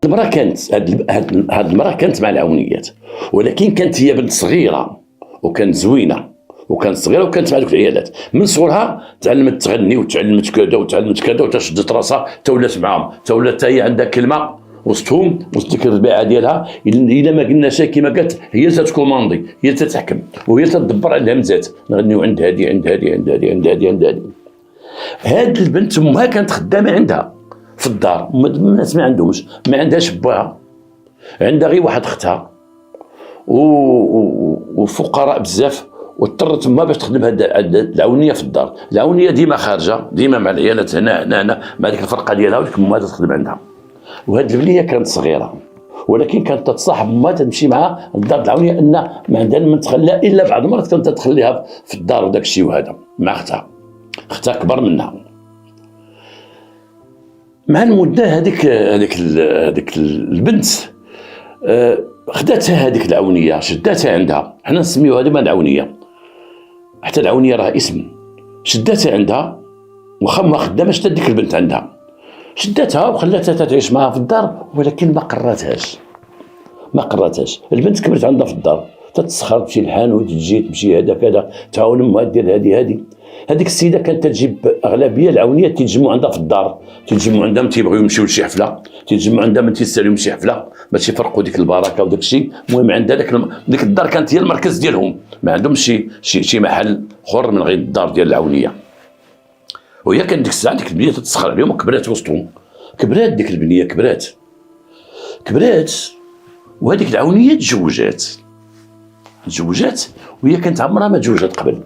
المراه كانت هاد المراه كانت مع العونيات، ولكن كانت هي بنت صغيره وكانت زوينه وكانت صغيره وكانت مع دوك العيالات. من صغرها تعلمت تغني وتعلمت كذا وتعلمت كذا وتشدت راسها تولات معاهم، تولات هي عندها كلمه وسطهم وسط ديك الربيعه ديالها. الا ما قلنا شي كما قالت هي تتكوماندي، هي تتحكم وهي تدبر على الهمزات، نغنيو عند هادي عند هادي عند هادي عند هادي عند هادي. هاد البنت امها كانت خدامه عندها في الدار، الناس ما عندهمش، ما عندهاش باها، عندها غير واحد اختها وفقراء بزاف، واضطرت ما باش تخدم هاد العونيه في الدار. العونيه ديما خارجه ديما مع العيالات هنا مع ديك الفرقه ديالها، وديك امها تخدم عندها. وهاد البنيه كانت صغيره ولكن كانت تتصاحب امها تمشي معها للدار العونيه، ان ما عندها من تخليها الا بعض المرات كانت تخليها في الدار وداك الشيء. وهذا مع اختها كبر منها. مع المده هذيك البنت خداتها هذيك العونيه، شداتها عندها، حنا نسميوها ديما العونيه، حتى العونيه راه اسم. شداتها عندها واخا ما خداماش حتى ديك البنت عندها، شداتها وخلاتها تعيش معها في الدار، ولكن ما قراتهاش. البنت كبرت عندها في الدار، تتسخر تمشي للحانوت تجي تمشي هذا كذا، تعاون امها دير هذيك السيده كانت تجيب اغلبيه العونيات تيتجمعوا عندها في الدار، تيتجمعوا عندها من تيبغيو يمشيو لشي حفله، تيتجمعوا عندها من تيساليو شي حفله باش يفرقوا ديك البركه وداك الشيء. المهم عندها ديك الدار كانت هي المركز ديالهم، ما عندهمش شي محل اخر من غير الدار ديال العونيه. وهي كانت ديك الساعه ديك البنيه تتسخر عليهم وكبرات وسطهم، كبرات ديك البنيه كبرات وهذيك العونيه تزوجات وهي كانت عمرها ما تزوجت قبل،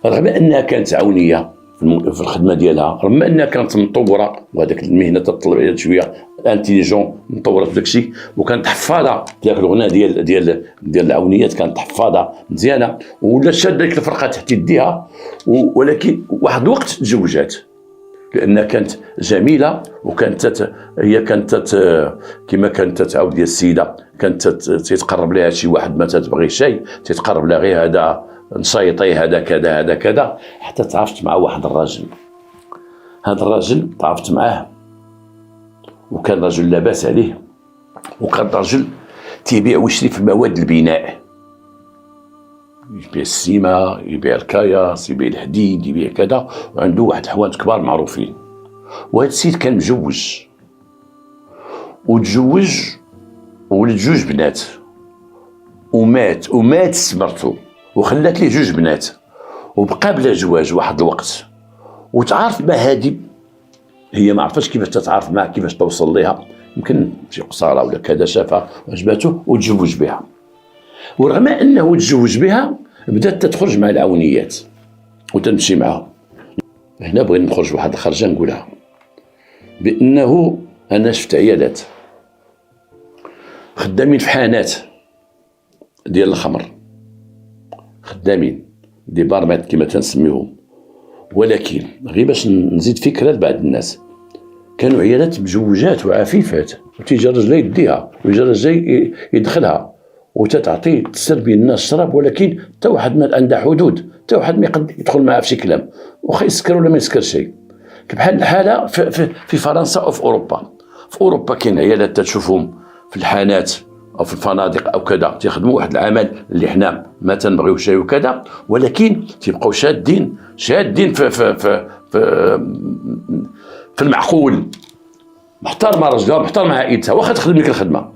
رغم انها كانت عونيه في الخدمه ديالها، رغم انها كانت مطوره وهذاك المهنه تطلب عليها شويه انتيليجون مطوره في داك الشيء، وكانت حفاظه ديال الغناء ديال العونيات، كانت حفاظه مزيانه ولا شاد ديك الفرقه تحت يديها. ولكن واحد الوقت تزوجات لانها كانت جميله، وكانت هي كانت كما كانت تعاود ديال السيده، كانت تيتقرب لها شي واحد ما تبغي شيء تيتقرب لها غير هذا نشيطي هذا كذا هذا كذا، حتى تعرفت مع واحد الراجل. هذا الراجل تعرفت معاه وكان رجل لا باس عليه، وكان رجل تيبيع ويشري في مواد البناء، يبيع السيما، يبيع الكاياس، يبيع الحديد، يبيع كذا، وعنده واحد الحوانت كبار معروفين. وهذا السيد كان وتزوج وولد 2 بنات، ومات سمرته وخلات ليه 2 بنات، وبقى بلا زواج واحد الوقت. وتعارف مع هادي، هي ما عرفتش كيفاش تتعارف معها، كيفاش توصل ليها، يمكن شي قصاره ولا كذا شافها وعجبته وتزوج بها. ورغم انه تزوج بها بدات تخرج مع العونيات وتمشي معها. هنا بغينا نخرج واحد الخرجه نقولها، بانه انا شفت عيالات خدامين في حانات ديال الخمر، خدامين دي بارمات كما تنسميهم، ولكن غير باش نزيد فكره لبعض الناس، كانوا عيالات مزوجات وعفيفات، وتيجي الرجل يديها ويجي الرجل يدخلها وتتعطي تسربي الناس الشراب، ولكن حتى واحد ما عندها حدود، حتى واحد ما يقدر يدخل معها في شي كلام، واخا يسكر ولا ما يسكر شيء. بحال الحاله في فرنسا او في اوروبا. في اوروبا كاين عيالات تشوفهم في الحانات او في الفنادق او كذا، تيخدموا واحد العمل اللي حنا ما تنبغيو شيء وكذا، ولكن تيبقاو شادين في المعقول، محترمه رجلها محترمه عائلتها واخا تخدم ديك الخدمه.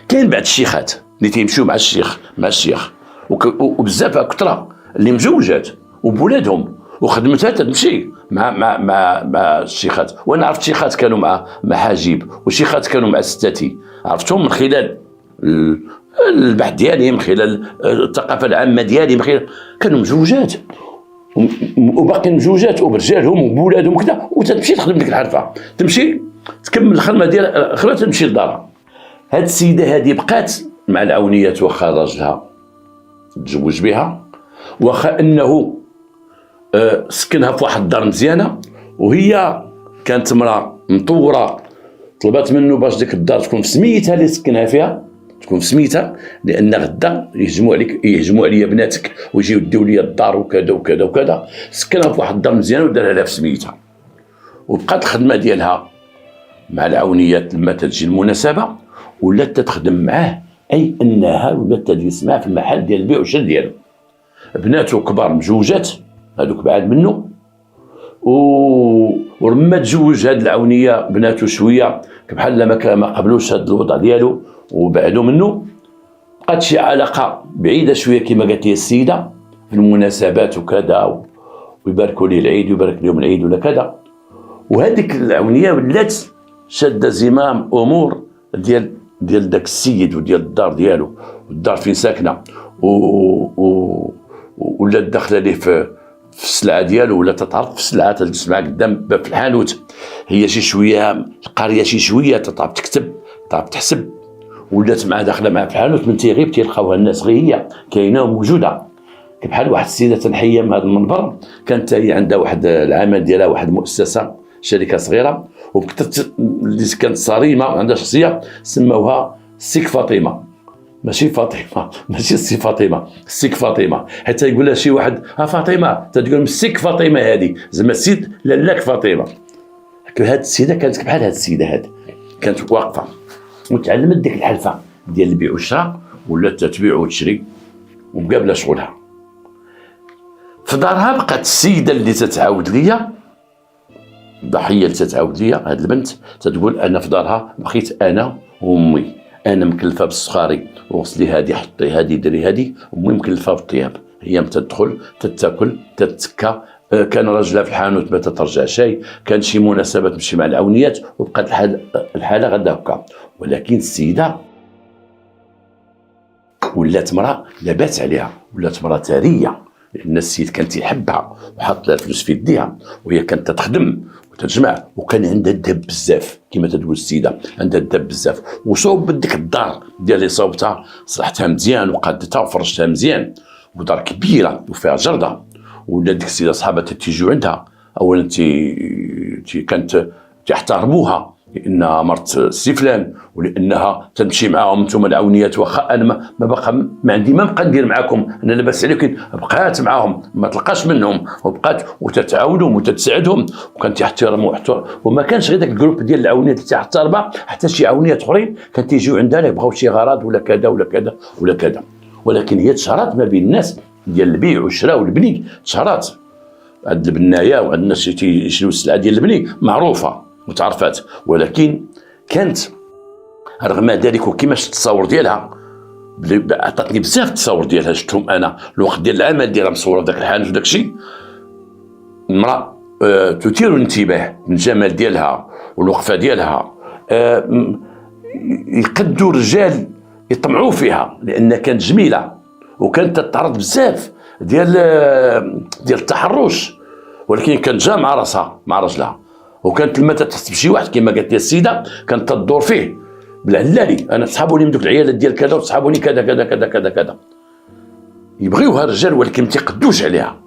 كاين بعض الشيخات اللي تيمشيو مع الشيخ وبزاف كثره اللي مزوجات وبولادهم وخدمتها تمشي مع الشيخات. وانا عرفت شيخات كانوا مع حاجب، وشيخات كانوا مع ستاتي، عرفتهم من خلال البحث ديالي، من خلال الثقافه العامه ديالي، من خلال كانوا مزوجات وباقي مزوجات وبرجالهم وبولادهم وكذا، وتمشي تخدم ديك الحرفه، تمشي تكمل الخدمه ديالها اخرى تمشي لدارها. هاد السيده هذه بقات مع العونيات واخا راجلها تزوج بها، واخا انه سكنها في واحد الدار مزيانه، وهي كانت امراه مطوره، طلبات منه باش ديك الدار تكون في سميتها اللي سكنها فيها، تكون في سميتها، لان غدا يهجموا عليا بناتك ويجيو يديو لي الدار وكذا وكذا وكذا. سكنها في واحد الدار مزيانه ودارها لها في سميتها، وبقات الخدمه ديالها مع العونيات لما تجي المناسبه ولات تخدم معاه، اي انها ولات تجلس معاه في المحل ديال البيع والشراء ديالو. بناته كبار مجوجات هذوك بعاد منه، ولما تزوج هاد العونيه بناته شويه بحال ما قبلوش هاد الوضع ديالو وبعدوا منه، بقات شي علاقه بعيده شويه كما قالت لي السيده في المناسبات وكذا، ويباركوا لي العيد ويبارك لهم العيد ولا كذا. وهذيك العونيه ولات شاده زمام امور ديال داك السيد وديال الدار ديالو والدار فين ساكنه، ولا داخله ليه في السلعه ديالو، ولا تتعرض في السلعه، تجلس معاه قدام باب في الحانوت، هي شي شويه القريه شي شويه تعرف تكتب تعرف تحسب، ولات معاه داخله معاه في الحانوت، من تيغيب تيلقاوها الناس غير هي كاينه وموجوده. بحال واحد السيده تنحيا من هذا المنبر، كانت هي عندها واحد العمل ديالها، واحد المؤسسه شركه صغيره، وبكثرت اللي كانت صارمه عندها شخصيه سموها سيك فاطمه، ماشي فاطمه، ماشي السي فاطمه، السيك فاطمه، حتى يقول لها شي واحد فاطمه تقول مسيك فاطمه هذه زعما السيد لالاك فاطمه. هاد السيده كانت بحال هاد السيده هذه، كانت واقفه وتعلمت ديك الحلفه ديال البيع والشراء، ولات تبيع وتشري ومقابله شغلها. في دارها بقات السيده اللي تتعاود ليا، الضحيه اللي تتعاود ليا هاد البنت، تتقول انا في دارها بقيت انا وامي، انا مكلفه بالسخاري وغسلي هادي حطي هادي ديري هادي، امي مكلفه بالطياب، هي تدخل تتاكل تتكا، كان راجلها في الحانوت ما تترجع شيء، كان شي مناسبه تمشي مع العونيات، وبقات الحاله غدا هكا. ولكن السيده ولات مراه لاباس عليها، ولات مراه ثريه، لان السيد كان تيحبها وحط لها الفلوس في يديها، وهي كانت تخدم وتجمع، وكان عندها الذهب بزاف كما تقول السيده، عندها الذهب بزاف، وصوبت ديك الدار ديال اللي صوبتها، صلحتها مزيان وقادتها وفرشتها مزيان، ودار كبيره وفيها جرده. ولا ديك السيده صحابها تيجيو عندها، اولا كانت تحترموها لانها مرت السي فلان، ولانها تمشي معاهم انتم العونيات، واخا انا ما بقى ما عندي ما بقى ندير معاكم، انا لاباس عليكم، بقات معاهم ما تلقاش منهم، وبقات وتتعاونهم وتتساعدهم، وكانت تحترموا وما كانش غير داك الجروب ديال العونيات اللي تحترمها، حتى شي عونيات اخرين كانت تيجيو عندها يبغاو شي غرض ولا كذا ولا كذا ولا كذا. ولكن هي تشهرات ما بين الناس ديال البيع والشراء والبني، تشهرات عند البنايه وعند الناس تيشريو السلعه ديال البني معروفه متعرفات. ولكن كانت رغم ذلك وكيفاش التصاور ديالها، عطاتني بزاف التصاور ديالها، شفتهم انا الوقت ديال العمل ديالها مصوره في ذاك الحانوت وداك الشيء، امراه تثير الانتباه من الجمال ديالها والوقفه ديالها، يقدوا الرجال يطمعوا فيها لان كانت جميله، وكانت تتعرض بزاف ديال التحرش، ولكن كانت جا مع راسها مع رجلها، وكانت لما تحس بشي واحد كما قالت لي السيده كانت تدور فيه بالعلالي، انا تسحبوني من دوك العيالات ديال كذا وتسحبوني كذا كذا كذا كذا كذا، يبغيوها الرجال ولكن ما تيقدوش عليها.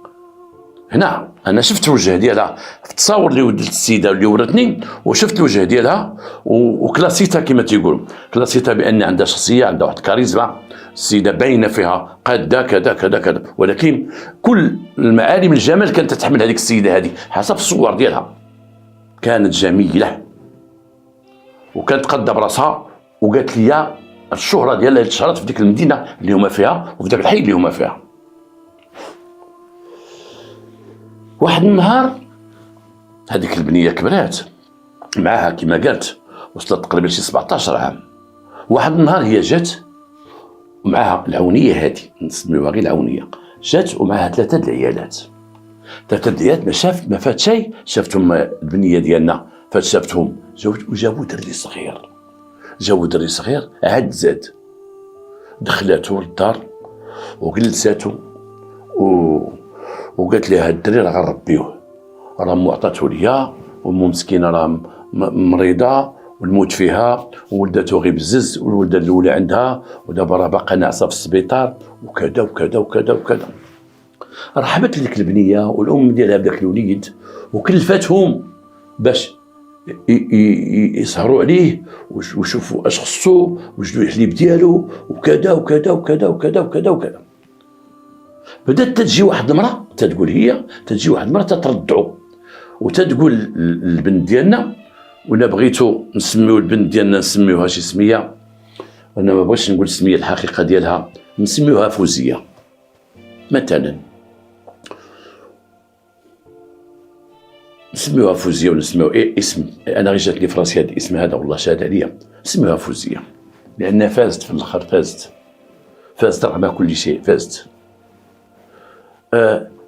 هنا انا شفت الوجه ديالها في التصاور اللي ولدت السيده اللي ورتني، وشفت الوجه ديالها وكلاسيتها كما تيقولوا، كلاسيتها بان عندها شخصيه، عندها واحد الكاريزما، السيده باينه فيها قاده كذا كذا كذا، ولكن كل المعالم الجمال كانت تتحمل هذيك السيده هذه حسب الصور ديالها، كانت جميله وكانت قاده براسها، وقالت لي الشهره ديالها اللي تشهرت في ديك المدينه اللي هما فيها وفي ذاك الحي اللي هما فيها. واحد النهار هذيك البنيه كبرات معاها كما قالت، وصلت تقريبا شي 17 عام. واحد النهار هي جات ومعاها العونيه هذه نسميوها غير العونيه، جات ومعاها ثلاثه العيالات، ما فات شيء، شافتهم البنيه ديالنا فات شافتهم وجابوا دري صغير، جابوا دري صغير عاد زاد، دخلاتو للدار وجلساتو وقالت لي هاد الدري راه غنربيوه، راه مو عطاتو ليا، ومو مسكينه راه مريضه والموت فيها، وولداتو غير بزز، والولده الاولى عندها ودابا راه باقا ناعسه في السبيطار وكذا وكذا وكذا وكذا. رحبت لك البنيه والام ديالها بداك الوليد، وكلفاتهم باش يسهروا عليه ويشوفوا اش خصو وجدوا الحليب ديالو وكذا وكذا وكذا وكذا وكذا وكذا. بدات تجي واحد المراه تتقول، هي تجي واحد المراه تتردعو وتتقول البنت ديالنا ولا بغيتو نسميو البنت ديالنا نسميوها شي سميه، وانا ما بغيتش نقول السميه الحقيقه ديالها، نسميوها فوزيه مثلا، نسميوها فوزيه ونسميو اسم. انا غير جاتني في راسي هذا الاسم هذا والله شهد عليا، نسميوها فوزيه لانها فازت في الاخر، فازت رغم كل شيء، فازت.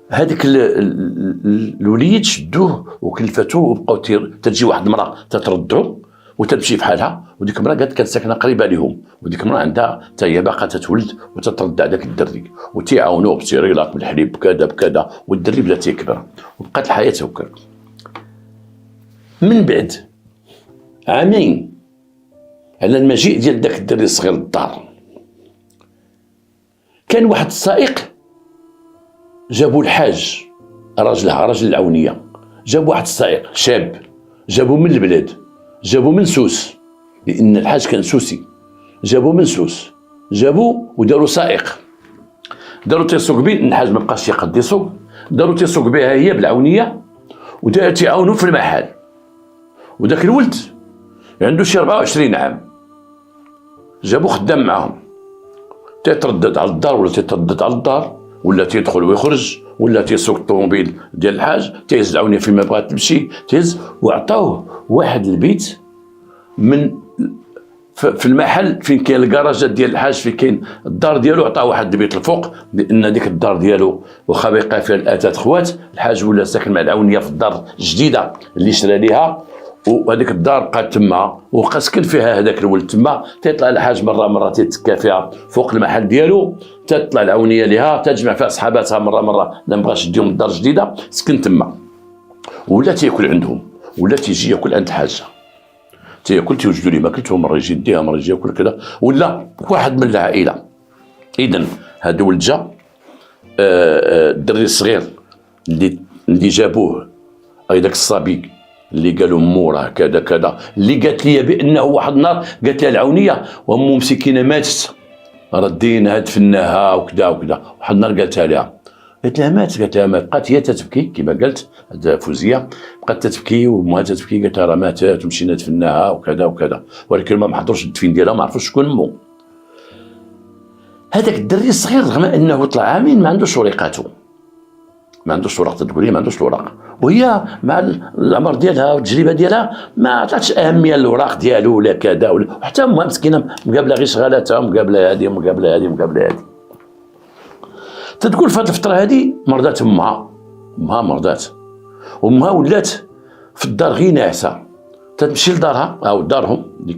هذاك الوليد شدوه وكلفتوه وبقاو تجي واحد المراه تتردو وتمشي بحالها، وديك المراه كانت ساكنه قريبه لهم، وديك المراه عندها حتى هي باقا تتولد وتترد على داك الدري وتيعاونوه بسيريلاك بالحليب بكذا بكذا، والدري بدا تيكبر وبقات الحياه هكا. من بعد عامين على المجيء ديال داك الدري الصغير للدار، كان واحد السائق جابوا الحاج راجل العونيه، جابوا واحد السائق شاب، جابوا من البلاد، جابوا من سوس لان الحاج كان سوسي، جابوا من سوس، جابوا وداروا سائق، داروا تيسوق بيه الحاج ما بقاش يقد يسوق، داروا تيسوق بها هي بالعونيه وداروا تيعاونوا في المحل. وداك الولد عنده شي 24 عام، جابوا خدام معاهم تيتردد على الدار ولا تيتردد على الدار ولا تيدخل ويخرج ولا تيسوق الطوموبيل ديال الحاج، تيهز العونيه فيما بغات تمشي تهز، وعطاوه واحد البيت من في المحل فين كاين الكراجات ديال الحاج، فين كاين الدار ديالو، عطاه واحد البيت الفوق لان ديك الدار ديالو واخا بقى فيها الاتات خوات، الحاج ولا ساكن مع العونيه في الدار الجديده اللي شرا ليها، وهذيك الدار بقات تما وبقى سكن فيها هذاك الولد تما. تيطلع الحاج مره تيتكا فيها فوق المحل ديالو، تطلع العونيه ليها تجمع فيها صحاباتها مره لا مبغاش يديهم الدار الجديده، سكن تما ولا تياكل عندهم ولا تيجي ياكل عند الحاجه، تياكل تيوجدوا ليه ماكلتهم، مره يجي يديها مره يجي ياكل كذا، ولا واحد من العائله. اذا هذا ولد جا الدري الصغير اللي جابوه، اي داك الصبي اللي قالوا مو راه كذا اللي قالت لي بانه واحد النهار قالت لها العونيه وامو مسكينه ماتت ردين دفناها وكذا واحد النهار قالتها لها، قالت لها مات، بقات هي تتبكي كما قالت هذا فوزيه، بقات تتبكي وامها تتبكي، قالت لها راه ماتت ومشينا دفناها وكذا، ولكن ما حضروش الدفين ديالها، ما عرفوش شكون مو. هذاك الدري الصغير رغم انه طلع عامين ما عندوش ورقاته، ما عندوش ورق، تقولي ما عندوش الورق، وهي مع العمر ديالها والتجربه ديالها ما عطاتش اهميه للوراق ديالو ولا كذا، وحتى امها مسكينه مقابله غير شغالاتها، مقابله هذه. تتقول في هذه الفتره هذه مرضات امها مرضات، امها ولات في الدار غير ناعسه، تمشي لدارها او دارهم اللي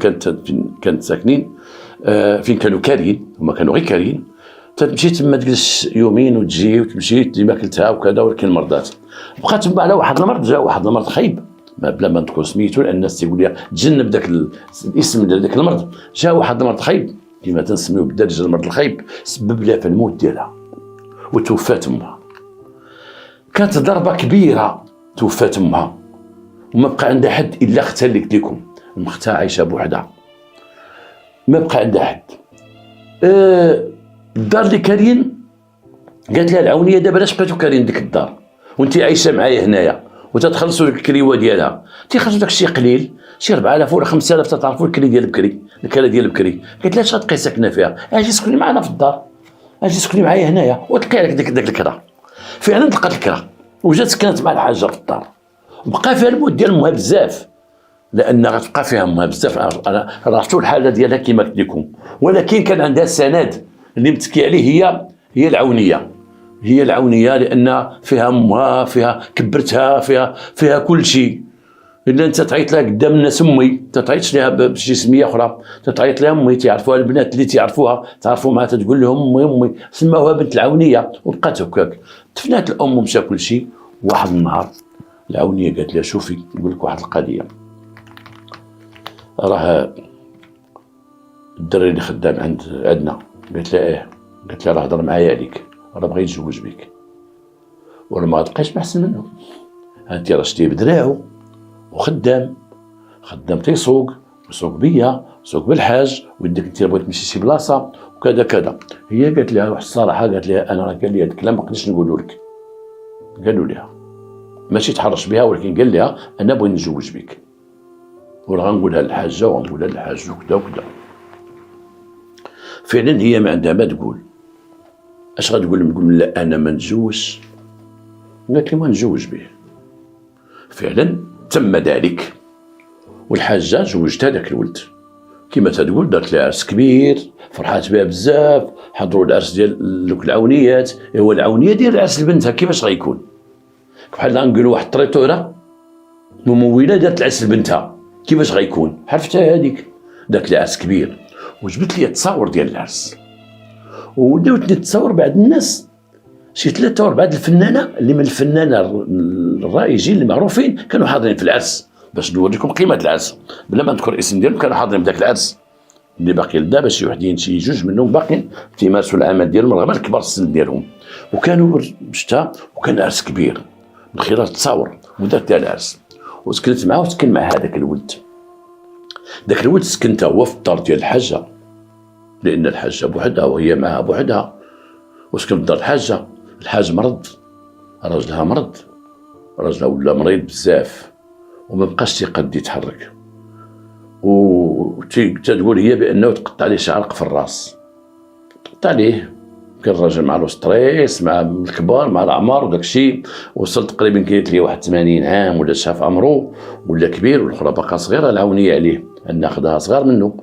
كانت ساكنين فين كانوا كارين، هما كانوا غير كارين، تمشي تما تجلس يومين وتجي وتمشي تدي ماكلتها وكذا، ولكن مرضات. بقات تما على واحد المرض، جا واحد المرض خايب بلا ما نذكر سميتو لان الناس تيقول لي تجنب داك الاسم ديال داك المرض، جا واحد المرض خايب كما تنسميو بالدارجه المرض الخايب، سبب لها في الموت ديالها وتوفات امها. كانت ضربه كبيره، توفات امها وما بقى عندها حد الا اختها اللي قلت لكم، اختها عايشه بوحدها، ما بقى عندها حد. الدار اللي كارين قالت لها العونيه دابا علاش بقيتو كارين ديك الدار وانت عايشه معايا هنايا وتتخلصوا الكريوه ديالها، تيخرجوا داك الشيء قليل، شي 4000 ولا 5000 تتعرفوا الكري ديال بكري، الكاله ديال بكري. قالت لها اش غتبقي ساكنه فيها، اجي سكني معنا في الدار، اجي سكني معايا هنايا وتلقي لك داك الكرا. فعلا لقات الكرا وجات سكنت مع الحاجه في الدار، بقى فيها الموت ديال امها بزاف لان غتبقى فيها امها بزاف. انا راه الحاله ديالها كما قلت لكم، ولكن كان عندها السند اللي متكي عليه هي العونيه، هي العونيه لان فيها امها، فيها كبرتها، فيها كل شيء. الا انت تعيط لها قدام الناس امي، تعيطش لها بشي سميه اخرى، تعيط لها امي، تعرفوها البنات اللي تعرفوها تعرفوا معها، تقول لهم امي سماوها بنت العونيه وبقات هكاك. تفنات الام ومشى كل شيء. واحد النهار العونيه قالت لها شوفي نقول لك واحد القضيه، راه الدري اللي خدام عندنا، قالت لها ايه، قالت لها راه هضر معايا عليك، راه بغا يتزوج بك وانا ما غتلقايش محسن منه، انت راه شتيه بدراعو وخدام تيسوق بيا، سوق بالحاج، وديك انت بغيت تمشي شي بلاصه وكذا. هي قالت لها واحد الصراحه، قالت لها انا راه قال لي هذا الكلام ما نقدرش نقولو لك، قالوا لها ماشي تحرش بها، ولكن قال لها انا بغيت نتزوج بك. ولا غنقولها للحاجه وغنقولها للحاج وكذا وكذا. فعلا هي ما عندها ما تقول. اش غتقول؟ نقول لا انا ما نتزوجش. قالت لي ما نتزوج به. فعلا تم ذلك، والحاجه زوجت هذاك الولد كما تقول، دارت لها عرس كبير، فرحات بها بزاف، حضروا العرس ديال دوك العونيات. هو العونيه ديال عرس لبنتها كيفاش غيكون؟ بحال غنقولوا واحد الطريطوره مموله دارت العرس لبنتها، كيفاش غيكون؟ عرفتها هذيك، دارت لها عرس كبير وجبت لي التصاور ديال العرس، وداوت نتصور بعض الناس، شي 3 أو 4 الفنانه اللي من الفنانه الرائجين اللي معروفين كانوا حاضرين في العرس، باش نوريكم قيمه العرس بلا ما نذكر الاسم ديالهم. كانوا حاضرين في ذاك العرس اللي باقي لدابا شي وحدين شي 2 منهم باقيين تيمارسوا العمل ديالهم رغم الكبار السن ديالهم. وكانوا شتا، وكان عرس كبير من خلال التصاور، ودارت لها العرس وسكنت معاه وسكن مع هذاك الولد. ذاك الولد سكنت هو في الدار ديال الحاجه، لان الحاجه بوحدها وهي معها بوحدها، وسكن في دار الحاجه. الحاج مرض، راجلها مرض، راجلها ولا مريض بزاف وما بقاش تيقد يتحرك، تقول هي بانه تقطع عليه شعرق في الراس، تقطع عليه. كان الراجل مع لو ستريس مع الكبار مع الاعمار وداك الشيء، وصل تقريبا كانت ليه واحد 80 عام ولا شاف عمرو ولا كبير، والاخرى باقا صغيره العونيه عليه انها خداها صغار منه،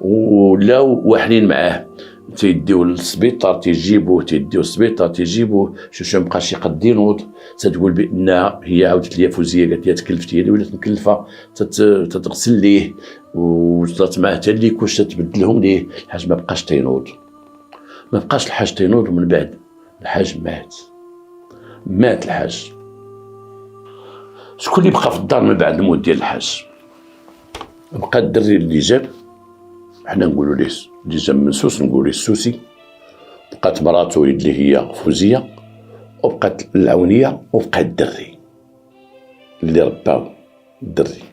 ولاو واحدين معاه تيديو للسبيطار تيجيبوه، تيديو للسبيطار تيجيبوه، شو مابقاش يقد ينوض. تتقول بانها هي عاودت ليا فوزيه، قالت لي تكلفتي، هي ولات مكلفه تتغسل ليه وصلت معاه حتى اللي كلشي تبدلهم ليه. الحاج ما بقاش تينوض، ما بقاش الحاج تينوض، ومن بعد الحاج مات الحاج. شكون اللي بقى في الدار من بعد الموت ديال الحاج؟ بقى الدري اللي جاب، حنا نقولوا ليه اللي جاب من سوس نقولوا ليه السوسي، بقات مراته اللي هي فوزيه، وبقات العونيه، وبقى الدري اللي رباو الدري.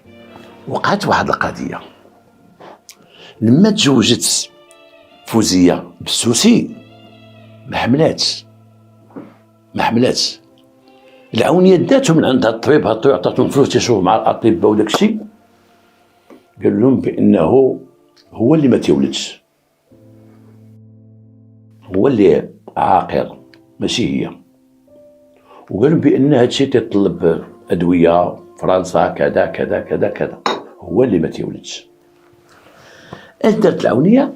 وقعت واحد القضيه لما تزوجت فوزيه بالسوسي ما حملاتش. العونيه داتو من عندها الطبيب، عطاتهم فلوس تيشوفوا مع الاطباء وداك الشيء، قال لهم بانه هو اللي ما تيولدش، هو اللي عاقر ماشي هي. وقال لهم بان هذا الشيء تيطلب ادويه فرنسا كذا كذا كذا كذا، هو اللي ما تيولدش. اش دارت العونيه؟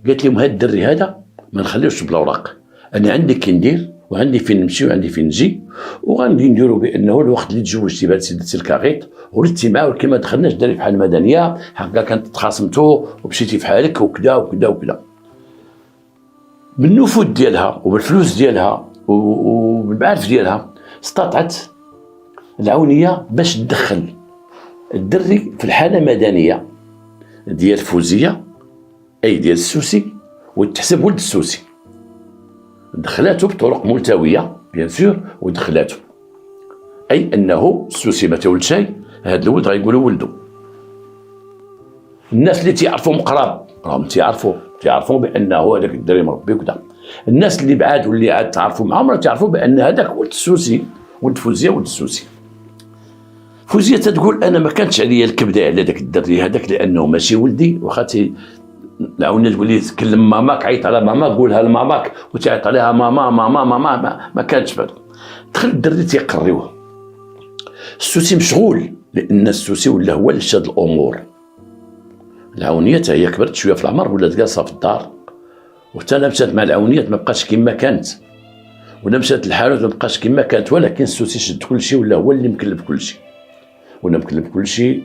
قالت لهم هاد الدري هذا ما نخليوش بالاوراق، انا عندي كي ندير وعندي فين نمشي وعندي فين نجي، وغادي نديروا بانه الوقت اللي تزوجتي بهاد سيدتي الكاغيط ولدتي معاه، ولكن ما دخلناش داري بحال المدنيه، هكا كانت تخاصمتو ومشيتي في حالك وكذا وكذا وكذا. بالنفوذ ديالها وبالفلوس ديالها وبالمعارف ديالها استطعت العونيه باش تدخل الدري في الحاله المدنيه ديال فوزيه، اي ديال السوسي، وتحسب ولد السوسي. دخلاته بطرق ملتويه بيان سور، ودخلاته اي انه السوسي ما تولد شيء، هذا الولد غيقولوا ولده. الناس اللي تيعرفوا مقراب راهم تيعرفوا بانه هذاك الدري مربي وكذا. الناس اللي بعاد واللي عاد تعرفوا معهم راه تعرفوا بان هذاك ولد السوسي، ولد فوزيه، ولد السوسي. فوزيه تتقول انا ما كانتش عليا الكبده على داك الدري هذاك لانه ماشي ولدي، واخا العونيه تقول لي تكلم ماماك، عيط على ماماك، قولها لماماك، وتعيط عليها ماما ماما ماما، ما كانتش بعد. دخل الدري تيقريوه. السوسي مشغول لان السوسي ولا هو اللي شاد الامور. العونيه حتى هي كبرت شويه في العمر، ولات جالسه في الدار، وحتى انا مشات مع العونيه ما بقاش كما كانت، ولا مشات الحانوت ما بقاش كما كانت، ولكن السوسي شد كل شيء، ولا هو اللي مكلف كل شيء، ولا مكلف كل شيء،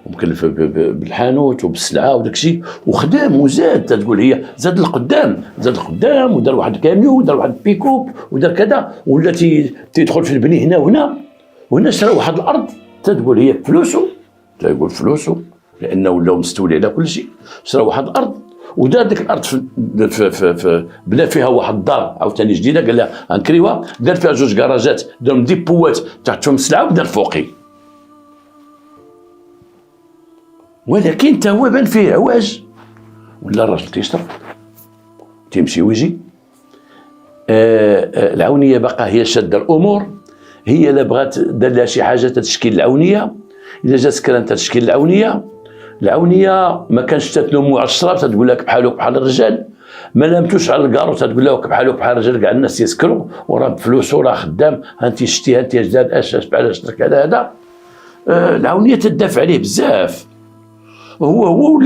ومكلف بالحانوت وبالسلعه وداك الشيء، وخدام وزاد. تقول هي زاد القدام ودار واحد كاميو ودار واحد بيكوب ودار كذا، ولا تيدخل في البني هنا وهنا شرا واحد الارض. تقول هي فلوسه، تقول فلوسه لانه ولاو مستولي على كل شيء. شرا واحد الارض ودار ديك الارض في بلا فيها واحد الدار عاوتاني جديده، قال لها غنكريوها، دار فيها 2 كراجات، دارهم ديبوات تحتهم السلعه، ودار فوقي. ولكن تا هو بان فيه عواج، ولا الراجل تيشرب تيمشي ويجي. العونيه باقا هي شاده الامور، هي لا بغات دار لها شي حاجه تتشكيل العونيه، الا جاتك انت تشكيل العونيه ما كانش تتلوموا على الشراب، تتقول لك بحالك بحال الرجال، ما لامتوش على الكارو تتقول لك بحالك بحال الرجال، كاع الناس يسكروا وراه بفلوسه وراه خدام، انت شتي انت جداد اش علاش درك على هذا. العونيه تدافع عليه بزاف، هو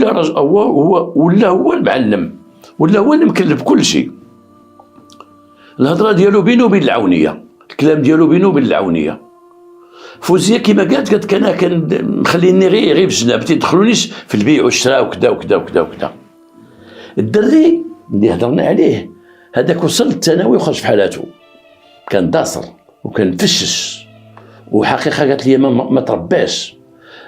ولا هو المعلم، ولا هو اللي مكلف كل شيء. الهضره ديالو بينه وبين العونيه، الكلام ديالو بينه وبين العونيه. فوزيه كيما قالت انا كان مخليني غير في الجناب، ما تدخلونيش في البيع والشراء وكذا وكذا وكذا وكذا. الدري اللي هضرنا عليه هذاك وصل للثانوي وخرج في حالاته، كان داصر وكان فشش، وحقيقه قالت لي ما ترباش،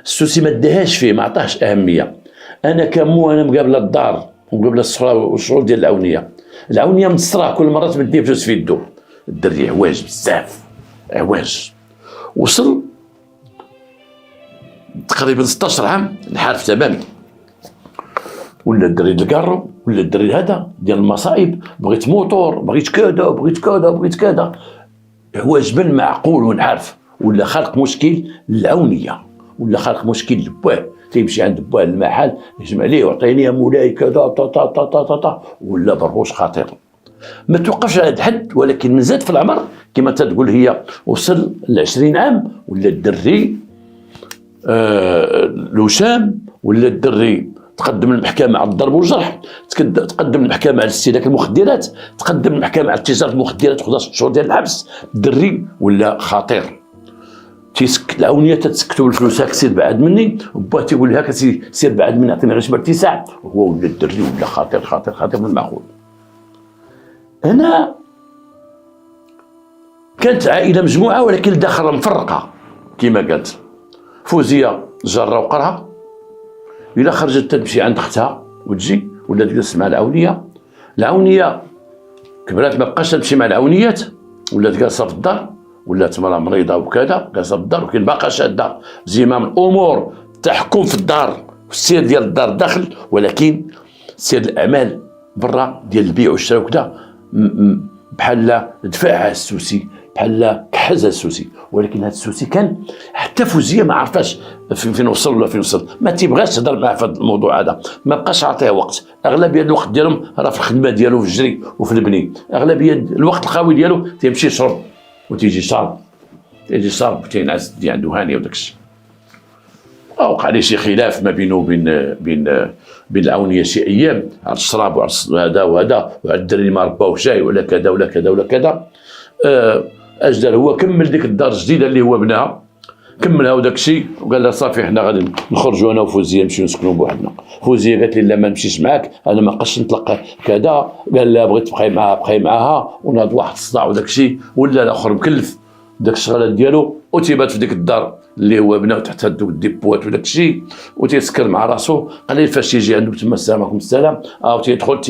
السوسي ما داهاش فيه، ما عطاهش اهميه. انا كمو انا مقابله الدار ومقابله الصفراء والشغل ديال العونيه مصراه كل مره تمديه فلوس في يدو. الدري عواج بزاف، عواج. وصل تقريبا 16 عام نحارف تماما، ولا الدري الكارو ولا الدري هذا ديال المصايب، بغيت موتور، بغيت كذا بغيت كذا بغيت كذا، عواج بن معقول ونعرف. ولا خلق مشكل للعونيه، ولا خلق مشكل لبواه، تيمشي عند بواه المحل يجمع ليه وعطيني يا مولاي كذا تا تا تا تا تا، ولا بروش خطير. ما توقفش على هذا الحد، ولكن من زاد في العمر كما تقول هي وصل ل20 عام، ولا الدري الوشام، ولا الدري تقدم للمحكمه على الضرب والجرح، تقدم للمحكمه على استهلاك المخدرات، تقدم للمحكمه على تجاره المخدرات وخذ 6 شهور ديال الحبس. الدري ولا خطير. العونيه تتسكتوا الفلوس سير بعد مني، وبا تيقول لها سير بعد مني عطيني غير شي اتساع، وهو ولا الدري ولا خطير خطير خطير من المعقول. هنا كانت عائله مجموعه ولكن الداخل مفرقه كما قالت فوزيه، جره وقرها. الا خرجت تمشي عند اختها وتجي، ولا تجلس مع العونيه كبرات ما بقاش تمشي مع العونيات، ولا جالسه في الدار، ولا مرا مريضه وكذا جالسه في الدار، ولكن باقا شاده زمام الامور، تحكم في الدار والسير ديال الدار داخل، ولكن سير الاعمال برا ديال البيع والشراء وكذا بحال دفعها السوسي، بحال كحزها السوسي. ولكن هذا السوسي كان حتى فوزيه ما عرفاش فين وصل ولا فين وصل، ما تيبغاش تهضر معاه في هذا الموضوع هذا، ما بقاش عاطيه وقت. اغلبيه الوقت ديالهم راه في الخدمه ديالو، في الجري وفي البني. اغلبيه الوقت الخاوي ديالو تيمشي يشرب وتيجي شارب وتينعس دي عنده هانيه وداك الشيء. وقع عليه شي خلاف ما بينه وبين العونيه شي ايام على الشراب وعلى هذا وهذا، وعلى الدري اللي ما رباوش جاي ولا كذا ولا كذا ولا كذا. اجدر هو كمل ديك الدار الجديده اللي هو بناها، كملها وداك الشيء، وقال لها صافي حنا غادي نخرجوا انا وفوزيه نمشيو نسكنوا بوحدنا. فوزيه قالت لي لا ما نمشيش معاك، انا ما بقاش نطلق كذا. قال لها بغيت تبقاي معاها وناض واحد الصداع وداك الشيء، ولا الاخر مكلف داك الشغلات ديالو، وتيبات في ديك الدار اللي هو بناو تحت هذوك الديبوات وداك الشيء، وتيسكر مع راسو. قليل فاش يجي عنده تما السلام عليكم السلام، تيدخل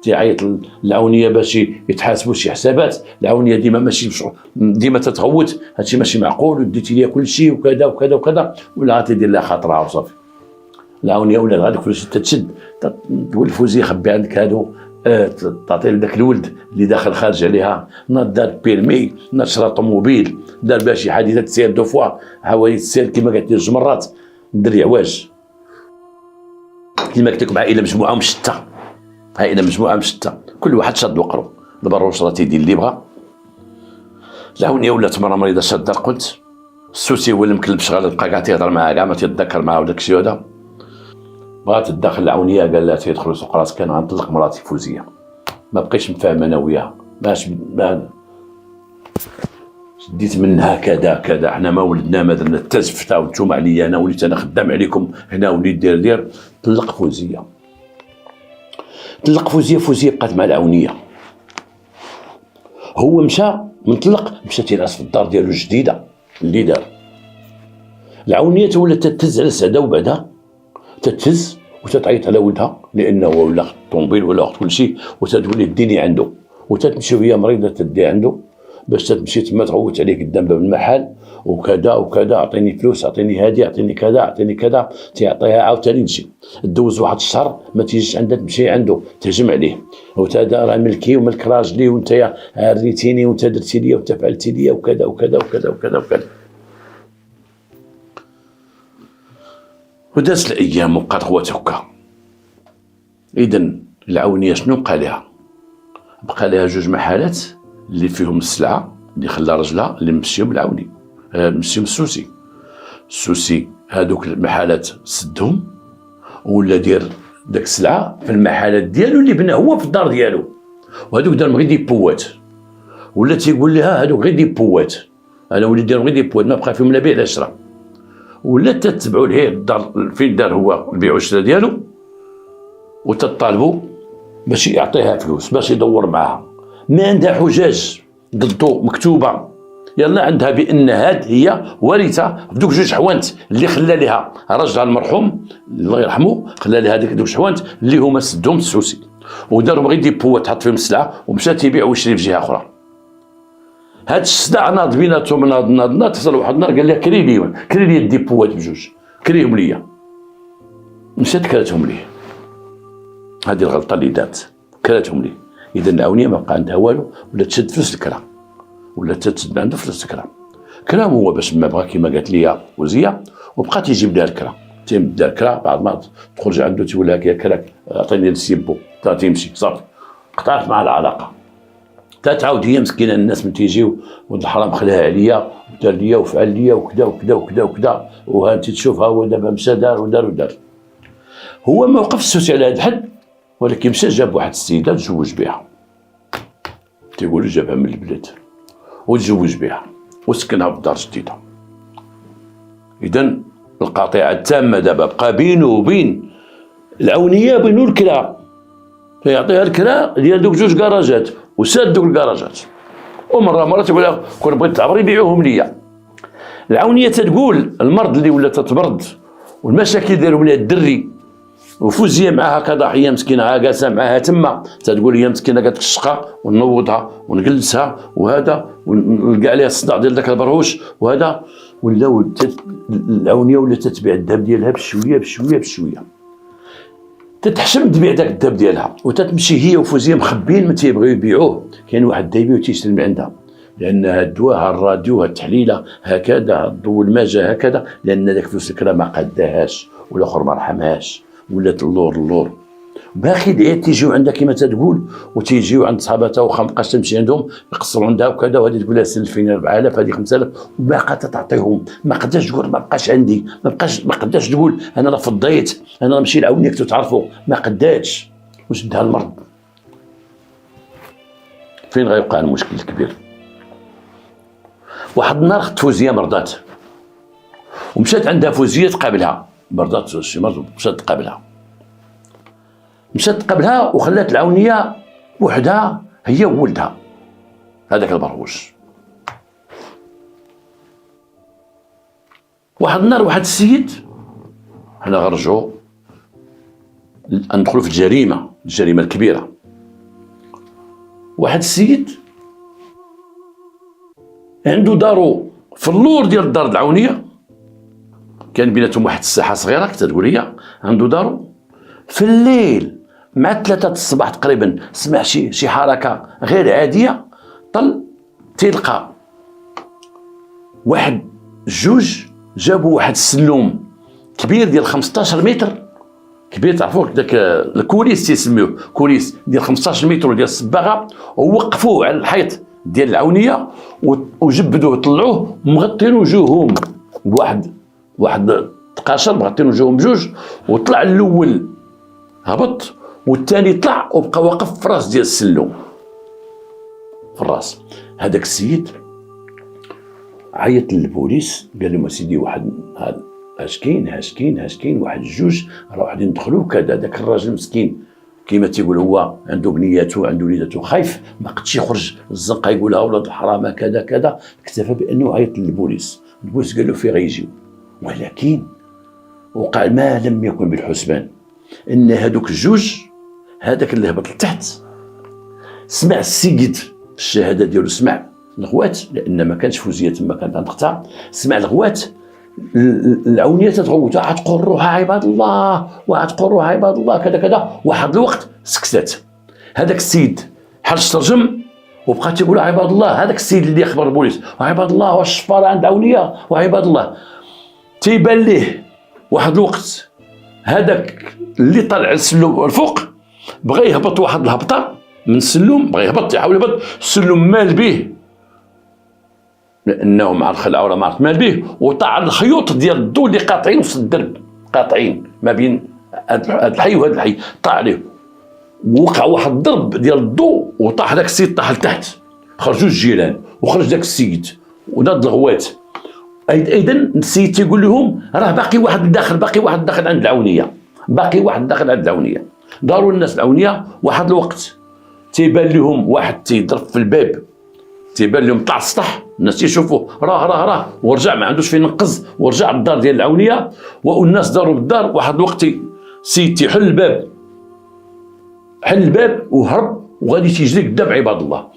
تيعيط العونيه باش يتحاسبوا شي حسابات. العونيه ديما ماشي ديما تتغوت، هادشي ماشي معقول، وديتي ليا كل شيء وكذا وكذا وكذا، ولا غتدير لها خاطرها وصافي. العونيه ولا غاديك فلوس تتشد، تقول الفوزيه خبي عندك هادو، تعطي لذاك الولد اللي داخل خارج عليها، ناض دار بيرمي، ناض شرا طوموبيل، دار بها شي حادثه تسير دو فوا، حوايج تسير كما قالت لي جوج مرات. الدري عواج كما قلت لكم، عائله مجموعه مشتى، كل واحد شاد وقرو. البروش راه تيدير اللي بغا، العونيه ولات مرة مريضه شاده قلت، السوسي هو اللي مكلب شغال، بقى كاع تيهضر معاها كاع ما تيتذكر معاها وداك الشيء هذا. بغات تدخل العونيه، قال لها تيدخلوا سوق راسك، كان غنطلق مراتي فوزيه، ما بقيتش مفاهم انا وياها، ما شديت منها كذا، حنا ما ولدنا ما درنا حتى زفته، وانتم عليا انا وليت انا خدام عليكم هنا، وليت دير. طلق فوزيه بقات مع العونيه. هو مشى مشى تينعس في الدار ديالو الجديده اللي دار. العونيه ولات تتهز على السعده، وبعدها تتهز وتتعيط على ولدها لانه ولا طوموبيل ولا كل شيء، وتتولي ديني عنده، وتتمشي وهي مريضه تدي عنده باش تمشي تما تغوت عليه قدام باب المحل وكذا، اعطيني فلوس، اعطيني هادي، اعطيني كذا، تيعطيها عاوتاني تجي. دوز واحد الشهر ما تيجيش عندها، تمشي عنده تهجم عليه، وتا راه ملكي وملك راجلي، وانت ريتيني وانت درتي لي وانت فعلتي لي وكذا. ودازت الايام وبقات خوات هكا. اذا العونيه شنو بقى لها؟ بقى لها جوج محلات اللي فيهم السلعه اللي خلى رجلها اللي مشيهم العوني، مشيهم السوسي. السوسي هادوك المحلات سدهم ولا دير داك السلعه في المحلات ديالو اللي بناه هو في الدار ديالو، وهادوك دارهم غير دي بوات، ولا تيقول لها هادوك غير دي بوات، انا وليت دارهم غير دي بوات ما بقى فيهم لا بيع لا شرا، ولا تتبعوا ليه الدار فين دار هو البيع والشراء ديالو وتطالبوا باش يعطيها فلوس باش يدور معاها. ما عندها حجاج ضده مكتوبه، يلا عندها بان هاد هي وارثه بدوك جوج حوانت اللي خلى لها رجلها المرحوم الله يرحمه، خلى لها هذيك دوك حوانت اللي هما سدهم السوسي ودارهم غير دي بوات تحط فيهم السلعه ومشى تيبيع ويشري في جهه اخرى. هاد الصداع ناض بيناتهم ناض تصل واحد النهار قال لها كري لي دي بوات بجوج، كريهم ليا. مشات كراتهم ليه. هذه الغلطه اللي دارت، كراتهم ليه. اذا العونيه ما بقى عندها والو، ولا تشد فلوس الكرا، ولا تسد عنده فلوس الكرا. كلام هو باش ما بغى كيما قالت لي وزيه، وبقى تيجيب لها الكرا، تيمد لها الكرا بعد ما تخرج عنده تقول لها كراك عطيني السيبو، تا تمشي صافي قطعت مع العلاقه. تعاود هي مسكينه الناس من تيجيو ولد الحرام خلاها عليا ودار ليا وفعل ليا وكذا وكذا وكذا وكذا، وها انت تشوفها هو دابا مشى دار ودار. هو ما وقفش السوسي على هذا الحد، ولكن مشى جاب واحد السيده تزوج بها، تيقول جابها من البلاد وتزوج بها وسكنها في دار جديده. اذا القطيعه التامه دابا بقى بينه وبين العونيه بينو الكرا، فيعطيها الكرا ديال دوك جوج كراجات وساد دوك الكراجات، ومره تقول لها كون بغيت تعبري بيعوهم ليا. العونيه تتقول المرض اللي ولا تتبرد والمشاكل ديالهم لها الدري، وفوزيه معاها كضحيه مسكينه جالسه معاها تما، تتقول هي مسكينه قالت الشقه ونوضها ونجلسها وهذا ونلقى عليها الصداع ديال داك البرهوش وهذا، ولاو العونيه ولا تتبيع الذهب ديالها بشويه تتحشم تبيع داك الذهب ديالها، وتتمشي هي وفوزيه مخبين ما تيبغيو يبيعوه. كاين واحد دايبي وتيشري من عندها، لان هاد الدواء ها الراديو ها التحليله هكذا الضوء الماجه هكذا، لان داك فلوس الكرا ما قداهاش والاخر ما رحمهاش، ولات اللور باقي دعيت تيجيو عندها كما تتقول، وتيجيو عند صحاباتها واخا مابقاش تمشي عندهم يقصروا عندها وكذا، وهذه تقول لها سلفيني 4000 هذه 5000 وباقا تعطيهم. ما قداش تقول ما بقاش عندي، ما قداش تقول انا راه فضيت، انا راه نمشي لعوني كنتو تعرفوا، ما قداش. واش دها المرض؟ فين غيوقع المشكل الكبير؟ واحد النهار اخت فوزيه مرضات ومشات عندها فوزيه تقابلها، مرضات شي مرض مشات تقابلها وخلات العونيه وحدها هي وولدها هذاك البرهوش. واحد النهار واحد السيد، حنا غنرجعوا ندخلوا في الجريمه الكبيره. واحد السيد عنده دارو في اللور ديال الدار العونيه، كان بيناتهم واحد الساحه صغيره كتقول هي، عنده دارو في الليل مع 3 الصباح تقريبا سمع شي حركه غير عاديه، طل تلقى واحد جوج جابوا واحد السلوم كبير ديال 15 متر كبير، تعرفوه داك الكوليس تيسميوه كوليس ديال 15 متر ديال الصباغه، ووقفوه على الحيط ديال العونيه وجبدوه طلعوه مغطين وجوههم واحد تقاشر مغطين وجوههم بجوج، وطلع الاول هبط والثاني طلع وبقى واقف في راس ديال السلوم في الراس. هذاك السيد عيط للبوليس قال لهم سيدي واحد اش كاين واحد جوج راه واحد يدخلوا كذا. داك الراجل مسكين كيما تيقول هو عنده بنياته عنده وليداته خايف ما قدش يخرج الزنقه يقولها ولاد الحرام كذا، اكتفى بانه عيط للبوليس. البوليس قال له فين غيجيو، ولكن وقع ما لم يكن بالحسبان ان هذوك الجوج، هذاك اللي هبط لتحت سمع السيد الشهاده ديالو، سمع الغوات لان ما كانش فوزيه تما كانت عند اختها، سمع الغوات العونيه تتغوت وتقول روحها عباد الله وتقول روحها عباد الله كذا. واحد الوقت سكتت، هذاك السيد حل ترجم وبقى تيقول عباد الله، هذاك السيد اللي اخبر البوليس عباد الله والشفاره عند عونيه وعباد الله. تيبان ليه واحد الوقت هذاك اللي طالع السلم الفوق بغى يهبط واحد الهبطه من السلم، بغى يهبط يحاول يهبط، السلم مال به لانه مع الخلعه ولا ما عرفت مال به، وطاع الخيوط ديال الضوء اللي قاطعين وسط الدرب، قاطعين ما بين هذا الحي وهذا الحي، طاع عليه ووقع واحد الضرب ديال الضوء وطاح داك السيد، طاح لتحت، خرجوا الجيران وخرج داك السيد وناض الغوات. اذا السيد تيقول لهم راه باقي واحد داخل، باقي واحد داخل عند العونيه، باقي واحد داخل عند العونيه. داروا الناس العونيه واحد الوقت، تيبان لهم واحد تيضرب في الباب، تيبان لهم طلع السطح، الناس تيشوفوا راه ورجع ما عندوش فين ينقز، ورجع للدار ديال العونيه، والناس داروا بالدار. واحد الوقت السيد تيحل الباب، حل الباب وهرب وغادي تيجري قدام عباد الله،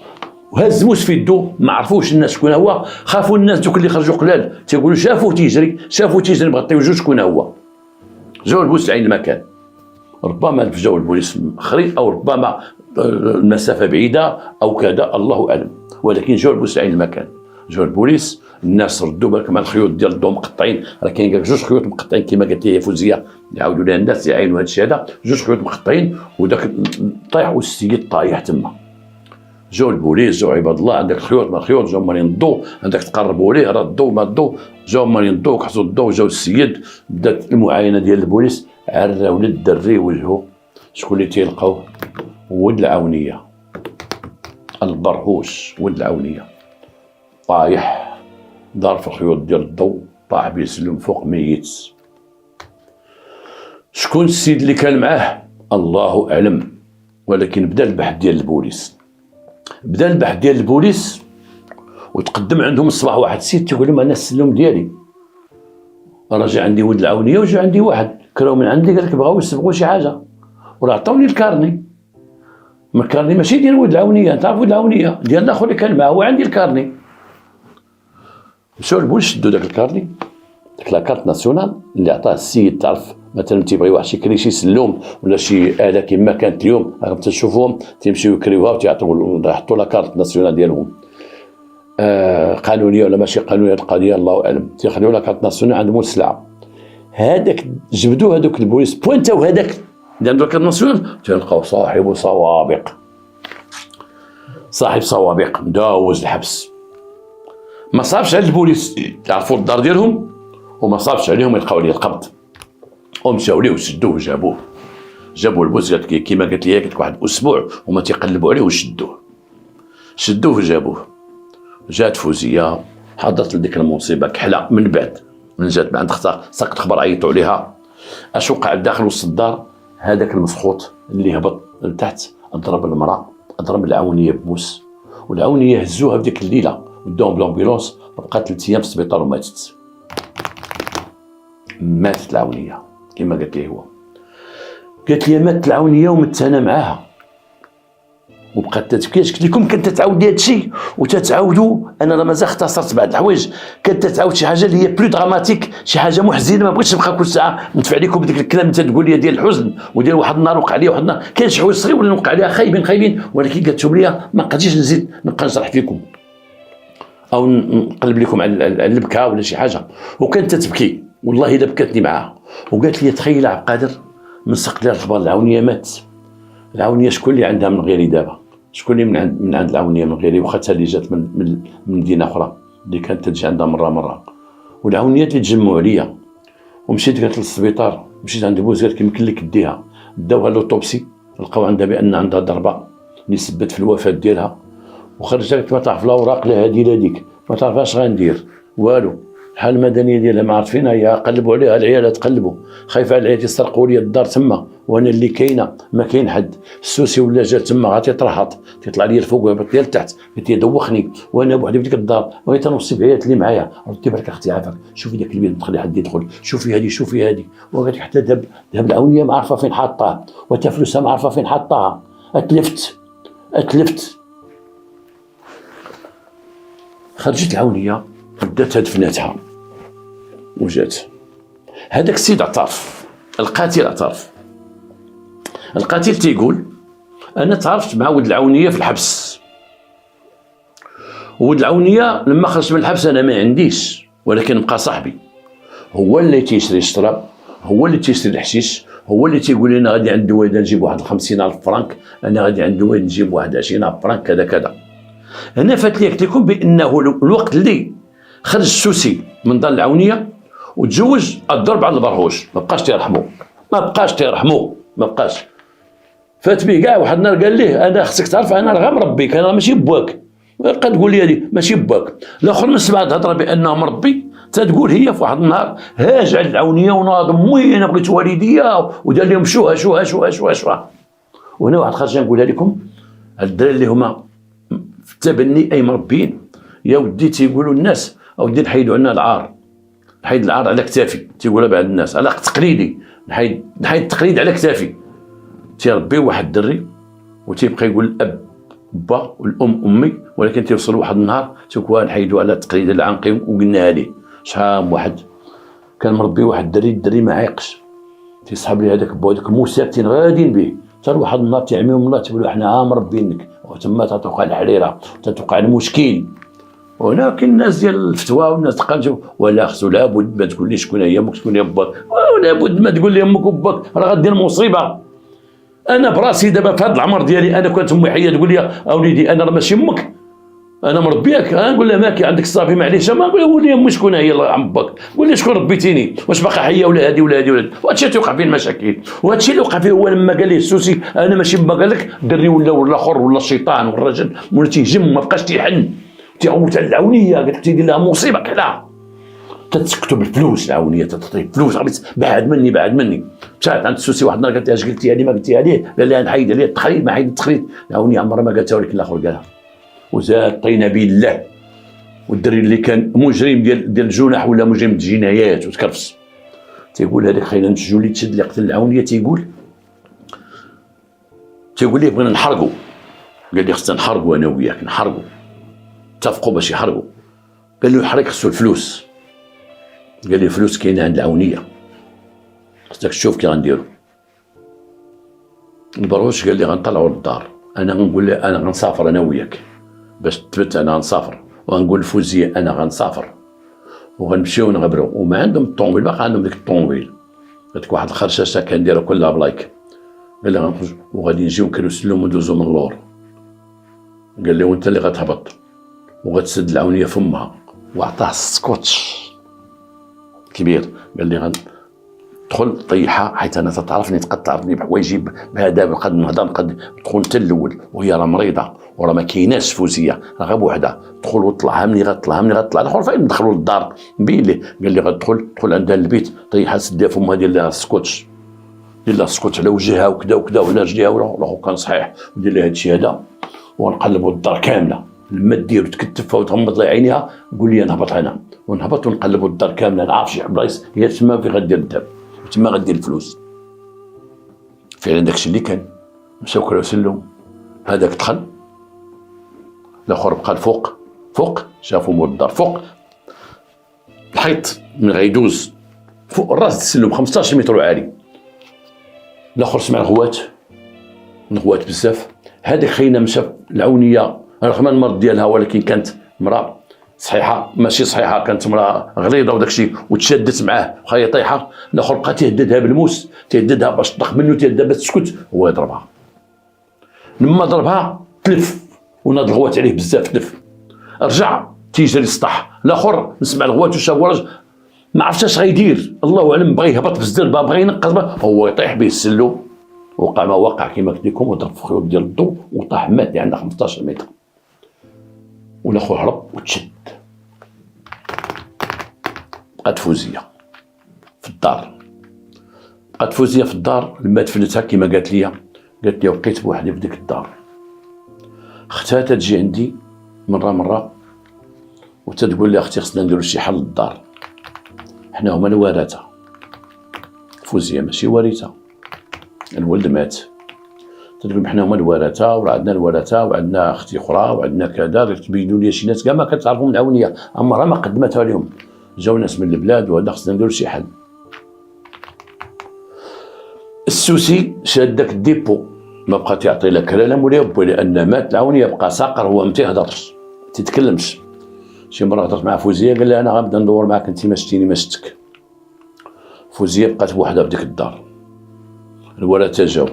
وهز موس في يدو، ما عرفوش الناس شكون هو، خافوا الناس دوك اللي خرجوا قلال تيقولوا شافوه تيجري، بغا يوجدوا شكون هو. جاو البوليس لعين المكان، ربما جاو البوليس مخري او ربما المسافه بعيده او كذا، الله اعلم، ولكن جاو البوليس لعين المكان. جاو البوليس، الناس ردوا بالك مع الخيوط ديال الضوء مقطعين، راه كاين كاع جوج خيوط مقطعين كما قالت لي فوزيه، يعاودوا لها الناس يعاينوا هذا الشيء هذا، جوج خيوط مقطعين وداك طايح والسيد طايح تما. جاو البوليس، جاو عباد الله، عندك خيوط ما خيوط، جاو مالين الضوء، عندك تقربوا ليه راه الضوء ما الضوء، جاو مالين الضوء كحصوا الضوء، جاو السيد، بدات المعاينه ديال البوليس، عراو للدري وجهه، شكون اللي تيلقاوه؟ ولد العونيه، البرهوش ولد العونيه، طايح دار في الخيوط ديال الضوء، طاح بيسلم فوق ميت. شكون السيد اللي كان معاه؟ الله اعلم، ولكن بدا البحث ديال البوليس، وتقدم عندهم الصباح واحد السيد تيقول لهم انا السلم ديالي راه جا عندي ولد العونيه وجا عندي واحد كراو من عندي، قال لك بغاو يسبقوا شي حاجه وراه عطاوني الكارني، ما الكارني ماشي ديال ولد العونيه، انت عارف ولد العونيه ديال الاخر اللي كان معاه هو عندي الكارني. مشاو البوليس شدوا داك الكارني، ديك لاكارت ناسيونال اللي عطاه السيد، تعرف مثلا تيبغي واحد شي شي سلوم ولا شي آلة كما كانت اليوم راكم تشوفوهم تيمشيو يكريوها وتيعطيو يحطوا لاكارت ناسيونال ديالهم، قانونيه ولا ماشي قانونيه القضيه الله اعلم، تيخليو لاكارت ناسيونال عندهم السلعه. هذاك جبدوا هذوك البوليس بوينتاو هذاك اللي عنده لاكارت ناسيونال، تلقاو صاحب سوابق مداوز الحبس. ما صابش على البوليس تعرفوا الدار ديالهم، وما صابش عليهم يلقاو عليه القبض، ومشاو ليه وشدوه وجابوه، جابوا البوليس كيما قالت لي قالت واحد اسبوع وما تيقلبوا عليه وشدوه وجابوه. جات فوزيه حضرت لديك المصيبه كحله من بعد، من جات عند اختها ساقط خبر عيطوا عليها، اش وقع داخل وسط الدار؟ هذاك المسخوط اللي هبط لتحت ضرب المراه، ضرب العونيه بموس، والعونيه هزوها في ديك الليله وداهم بلامبيلونس، بقات 3 ايام في السبيطار وماتت. ماتت العونيه كما قالت لي هو، قالت لي ماتت العونيه ومت انا معاها، وبقات تتبكي. قلت لكم كنت تتعاود هذا الشيء وتتعاودوا، انا راه مازال اختصرت بعض الحوايج، كنت تتعاود شي حاجه اللي هي بلو دراماتيك، شي حاجه محزنه، ما بغيتش نبقى كل ساعه ندفع لكم بديك الكلام اللي تقول لي ديال الحزن وديال واحد النهار وقع لي واحد النهار، كاين شي حوايج صغيره ولا وقع ليها خايبين، ولكن قالتهم لي ما قدرتش نزيد نبقى نشرح لكم او نقلب لكم على البكاء ولا شي حاجه. وكانت تتبكي والله الا بكاتني معاها، وقالت لي تخيل عبد القادر من سقط لها الخبر العونيه مات. العونيه شكون اللي عندها من غيري دابا؟ شكون اللي من عند العونيه من غيري؟ واخا اللي جات من مدينه اخرى اللي كانت تجي عندها مره، والعونيات اللي تجمعوا عليا. ومشيت قالت للسبيطار، مشيت عند بوز قالت يمكن لك ديها، داوها لوطوبسي لقاو عندها بان عندها ضربه اللي سبت في الوفاه ديالها، وخرجت قالت ما تعرف الاوراق لا هادي لا ديك، ما تعرف اش غندير والو. الحاله المدنيه ديالها ما عارفينها، هي قلبوا عليها العيال تقلبوا، خايفه على العيال يسرقوا لي الدار تما، وانا اللي كاينه ما كاين حد. السوسي ولا جا تما غا تيطرحط تيطلع لي الفوق ويهبط لي لتحت، قلت لي دوخني وانا بوحدي في ديك الدار، بغيت نوصي عيالات اللي معايا، ردي بالك اختي عافاك، شوفي داك البيت تخلي حد يدخل، شوفي هذه وقالت حتى ذهب العونيه ما عارفه فين حاطاه، وتا فلوسها ما عارفه فين حاطاها، اتلفت. خرجت العونيه بدات دفناتها وجات. هذاك السيد اعترف، القاتل تيقول انا تعرفت مع ولد العونيه في الحبس، ولد العونيه لما خرجت من الحبس انا ما عنديش، ولكن بقى صاحبي هو اللي تيشري الشراب هو اللي تيشري الحشيش، هو اللي تيقول لنا غادي عند دويده نجيب واحد 50,000 فرانك، انا غادي عند دويده نجيب واحد 20,000 فرانك، كذا كذا. هنا فات لي قلت لكم بانه الوقت اللي خرج السوسي من دار العونيه وتزوج الضرب على البرهوش، ما بقاش تيرحمو، ما بقاش. فات به كاع واحد النهار قال ليه انا خصك تعرف انا غير مربيك، انا ماشي باك. قد تقول لي هذه ماشي باك. الاخر من بعد تهضر بانه مربي، تتقول هي في واحد النهار هاج على العونيه وناض مي انا بغيت والديا ودار لهم شوها. وهنا واحد الخرجه نقولها لكم، الدراري اللي هما في التبني اي مربيين، يا ودي تيقولوا الناس اودي نحيدوا عنا العار، نحيد العار على كتافي، تيقولها بعض الناس على تقليدي، نحيد التقليد على كتافي. تيربي واحد الدري وتيبقى يقول الاب با والام امي، ولكن تيوصل واحد النهار تيقول نحيدوا على التقليد اللي عنقيم. وقلناها ليه شحال واحد كان مربي واحد الدري ما عايقش، تيصحاب لي هذاك بو هذاك موساكتين غاديين به، حتى واحد النهار تيعميهم الله تيقولوا حنا مربينك، وتما تتوقع الحريره تتوقع المشكل. وهنا كاين الناس ديال الفتوى والناس تقال ولا خصو لابد ما تقول لي شكون هي امك شكون هي باك، لابد ما تقول لي امك وباك راه غدير مصيبه. انا براسي دابا في هذا العمر ديالي انا كانت امي حيه تقول لي اوليدي انا راه ماشي امك، انا مربيك، نقول لها ماكي عندك الصافي معليش، ما نقول لها ولي امي شكون هي الله عم باك، قول لي شكون ربيتيني، واش باقا حيه ولا هادي ولا هادي ولا هادي. وهذا الشيء توقع فيه المشاكل، وهذا الشيء اللي وقع فيه هو لما قال ليه السوسي انا ماشي باك، قال لك دري ولا الاخر ولا الشيطان والرجل ولا تيهجم ما بقاش تيحن تيعوت على العونيه، قالت لك تيدير لها مصيبه كذا، تتكتب الفلوس العونيه تتعطي فلوس، بعد مني مشات عند السوسي واحد النهار قالت لها اش قلتيها لي ما قلتيها ليه، قال لها نحيد عليه التقليد، ما حيد التقليد العونيه عمرها ما قالتها، ولكن الاخر قالها وزاد طينا بالله. والدري اللي كان مجرم ديال الجنح ولا مجرم الجنايات وتكرفس تيقول هذاك خلينا نشجو اللي تشد اللي قتل العونيه، تيقول ليه بغينا نحرقوا، قال لي خصنا نحرقوا انا وياك نحرقوا، اتفقوا باش يحرقوا. قال له يحرق خصو الفلوس، قال لي الفلوس كاينه عند العونيه خصك تشوف كي غنديروا. البروش قال لي غنطلعوا للدار، انا غنقول له انا غنسافر انا وياك باش تثبت انا غنسافر، وغنقول لفوزيه انا غنسافر وغنمشيو نغبروا، وما عندهم الطوموبيل باقي عندهم ديك الطوموبيل هذيك واحد الخرشاشه كنديرها كلها بلايك. قال لي غنخرج وغادي نجيو كنسلم وندوزو من اللور، قال لي وانت اللي غتهبط وغتسد العونيه فمها، وعطاه السكوتش كبير، قال لي غندخل طيحها حيت انا تعرفني تقد تعرفني بحوايجي بهذا قد نهضر قد تدخل انت الاول وهي راه مريضه وراه ما كايناش فوزيه راه غير بوحدها، دخل وطلعها مني غطلع الاخر فين ندخلوا للدار نبين ليه، قال لي غتدخل عندها للبيت طيحها سدها فمها دير لها السكوتش، دير لها السكوتش على وجهها وكذا وعلى رجليها ولا كان صحيح، ودير لها هادشي هذا ونقلبوا الدار كامله لما دير وتكتفها وتغمض لها عينيها، قول لي نهبط هنا ونهبط ونقلبوا الدار كامله، نعرف شي بلايص هي تما في غدير الذهب تما غدير الفلوس. فعلا داكشي اللي كان، مشاو كراو سلو، هذاك دخل الاخر بقى فوق شافوا مول الدار فوق الحيط من غيدوز فوق الراس السلم 15 متر عالي. الاخر سمع الغوات بزاف. هذاك خينا مشى العونيه رغم المرض ديالها، ولكن كانت مراه صحيحه ماشي صحيحه، كانت مراه غليظه وداكشي وتشدت معاه وخا هي طايحه. الاخر بقى تيهددها بالموس، تيهددها باش تطخ منه، تيهددها باش تسكت، هو يضربها. لما ضربها تلف وناض الغوات عليه بزاف، تلف رجع تيجري السطح. الاخر نسمع الغوات وشاف ورج ما عرفتش اش غيدير، الله اعلم، بغى يهبط بالزربه بغى ينقز هو يطيح به السلو، وقع ما وقع كما قلت لكم، وضرب في خيوط ديال الضو وطاح مات عندنا 15 متر. والاخر هرب وتشد. بقات فوزيه في الدار، لما دفنتها كما قالت لي وقيت بوحدي في ديك الدار. اختها تجي عندي مره وتتقول لي اختي خصنا نديرو شي حل للدار، حنا هما الورثه، فوزيه ماشي وارثه، الولد مات. تقول حنا هما الورثه وراه عندنا الورثه وعندنا اختي اخرى وعندنا كذا، تبينوا لي شي ناس كاع ما كتعرفهم العونيه عمرها ما قدمتها لهم، جاو ناس من البلاد وهذا خصنا نديرو شي حل. السوسي شاد داك الديبو ما بقى تيعطي لا كلاله مولاي با، لان مات العونيه بقى ساقر، هو ما تيهضرش ما تيتكلمش. شي مره هضرت مع فوزيه قال لها انا غنبدا ندور معاك انت ما شتيني ما شتك. فوزية بقات بوحدها في ديك الدار. الورثة جاو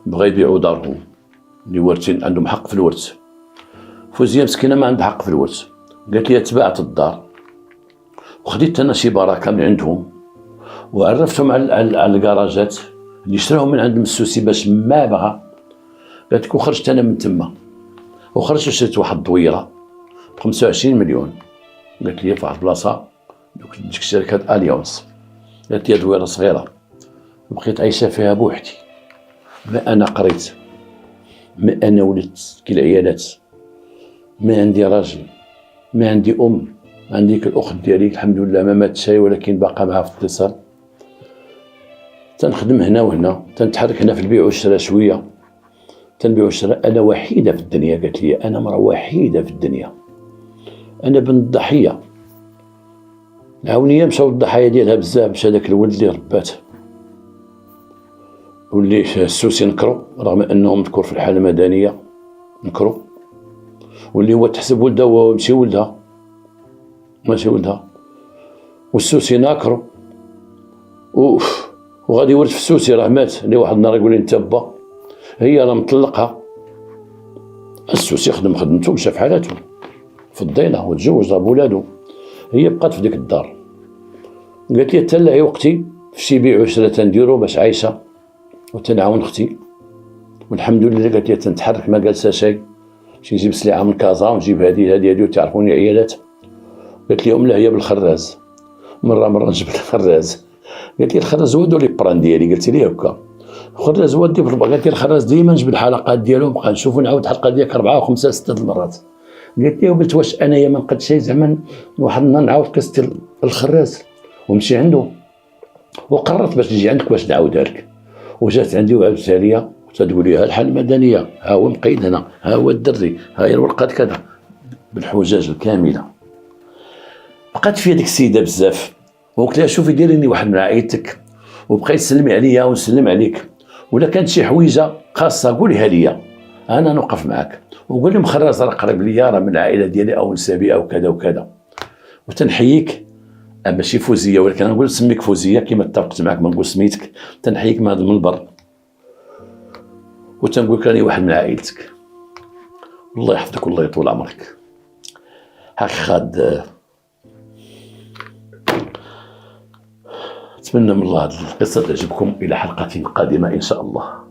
بغا يبيعوا دارهم اللي وارثين، عندهم حق في الورث. فوزية مسكينة ما عندها حق في الورث، قالت لي تباعت الدار وخديت انا شي بركة من عندهم وعرفتهم على الكراجات اللي شراهم من عند المسوسي باش ما بغى. قالت لك وخرجت انا من تما، وخرجت وشريت واحد الدويره ب 25 مليون. قالت لي في واحد البلاصه ديك الشركه اليونس، قالت لي دويره صغيره بقيت عايشه فيها بوحدي. ما انا قريت، ما انا ولدت كي العيالات، ما عندي راجل، ما عندي ام. عندي ديك الاخت ديالي الحمد لله ما ماتش ولكن باقا معها في اتصال. تنخدم هنا وهنا، تنتحرك هنا في البيع والشراء شويه، تنبيع والشراء. انا وحيده في الدنيا، قالت لي انا مرة وحيده في الدنيا، انا بنت الضحيه. العاونيه مشاو الضحايا ديالها بزاف، مشى داك الولد اللي ربات واللي السوسي نكرو رغم انه مذكور في الحاله المدنيه، نكرو واللي هو تحسب ولده ومشي ولدها ماشي ولدها، والسوسي ناكرو وغادي يورث في السوسي راه مات. اللي واحد النهار يقول لي انت با، هي راه مطلقها. السوسي خدم خدمته مشى في حالته في الدينه وتزوج ضرب ولادو، هي بقات في ديك الدار. قالت لي تلاهي وقتي في شي بيع وشرا تنديرو باش عايشه وتنعاون اختي، والحمد لله. قالت لي تنتحرك ما جالسه شيء، باش نجيب سلعه من كازا ونجيب هذه وتعرفوني عيالات. قالت لهم لا هي بالخراز، مره نجيب الخراز. قالت لي الخراز هو لي بران ديالي، قلت لي هكا الخراز هو دي بالربع. قالت لي الخراز ديما نجيب الحلقات ديالو نبقى نشوفو نعاود الحلقه ديالك 4 و5 6 المرات. قالت لي وقلت واش انايا ما نقدش شي زعما واحد النهار نعاود قصه الخراز ونمشي عنده، وقررت باش نجي عندك باش نعاودها لك. وجات عندي وعاودتها ليا وتقول لي ها الحاله المدنيه، ها هو مقيد هنا، ها هو الدري، ها هي الورقات كذا بالحجاج الكامله. بقات فيا ديك السيده بزاف، وقلت لها شوفي ديري لي واحد من عائلتك وبقيت تسلمي عليا ونسلم عليك، ولا كانت شي حويجه خاصه قوليها ليا انا نوقف معاك. وقول لهم خراز راه قريب ليا، راه من العائله ديالي او نسابي او كذا وكذا. وتنحييك ماشي فوزيه، ولكن نقول سميك فوزيه كما اتفقت معك، ما نقول سميتك. تنحييك من هذا المنبر وتنقول لك راني واحد من عائلتك، الله يحفظك والله يطول عمرك. هاك أتمنى من الله هذه القصة تعجبكم. إلى حلقة قادمة إن شاء الله.